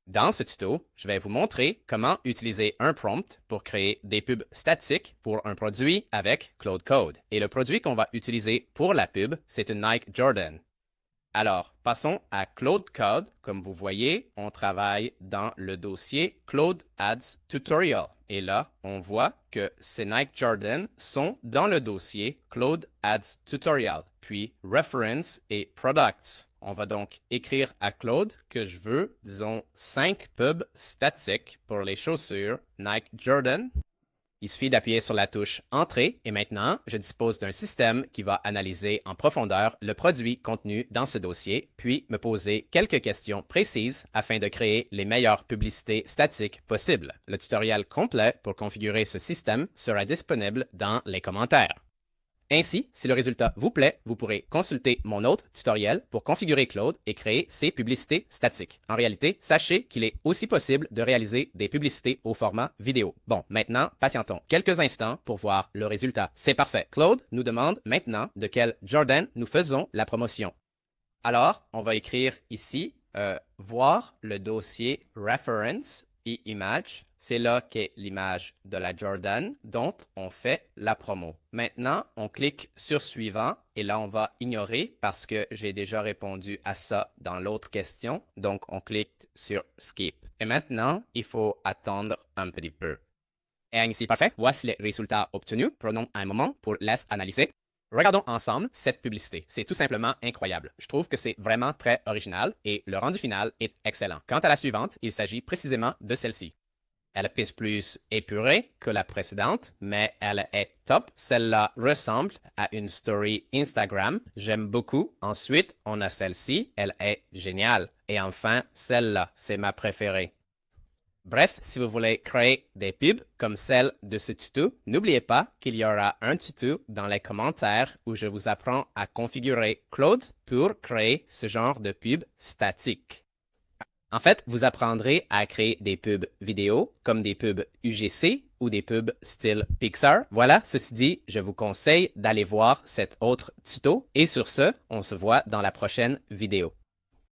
Dans ce tuto, je vais vous montrer comment utiliser un prompt pour créer des pubs statiques pour un produit avec Claude Code. Et le produit qu'on va utiliser pour la pub, c'est une Nike Jordan. Alors, passons à Claude Code. Comme vous voyez, on travaille dans le dossier Claude Ads Tutorial. Et là, on voit que ces Nike Jordan sont dans le dossier Claude Ads Tutorial, puis Reference et Products. On va donc écrire à Claude que je veux, disons, 5 pubs statiques pour les chaussures Nike Jordan. Il suffit d'appuyer sur la touche Entrée et maintenant, je dispose d'un système qui va analyser en profondeur le produit contenu dans ce dossier, puis me poser quelques questions précises afin de créer les meilleures publicités statiques possibles. Le tutoriel complet pour configurer ce système sera disponible dans les commentaires. Ainsi, si le résultat vous plaît, vous pourrez consulter mon autre tutoriel pour configurer Claude et créer ses publicités statiques. En réalité, sachez qu'il est aussi possible de réaliser des publicités au format vidéo. Bon, maintenant, patientons quelques instants pour voir le résultat. C'est parfait. Claude nous demande maintenant de quel Jordan nous faisons la promotion. Alors, on va écrire ici, voir le dossier Reference et Image. C'est là qu'est l'image de la Jordan dont on fait la promo. Maintenant, on clique sur Suivant et là, on va ignorer parce que j'ai déjà répondu à ça dans l'autre question. Donc, on clique sur Skip. Et maintenant, il faut attendre un petit peu. Et ainsi, parfait. Voici les résultats obtenus. Prenons un moment pour les analyser. Regardons ensemble cette publicité. C'est tout simplement incroyable. Je trouve que c'est vraiment très original et le rendu final est excellent. Quant à la suivante, il s'agit précisément de celle-ci. Elle est plus épurée que la précédente, mais elle est top. Celle-là ressemble à une story Instagram. J'aime beaucoup. Ensuite, on a celle-ci. Elle est géniale. Et enfin, celle-là, c'est ma préférée. Bref, si vous voulez créer des pubs comme celle de ce tuto, n'oubliez pas qu'il y aura un tuto dans les commentaires où je vous apprends à configurer Claude pour créer ce genre de pub statique. En fait, vous apprendrez à créer des pubs vidéo comme des pubs UGC ou des pubs style Pixar. Voilà, ceci dit, je vous conseille d'aller voir cet autre tuto et sur ce, on se voit dans la prochaine vidéo.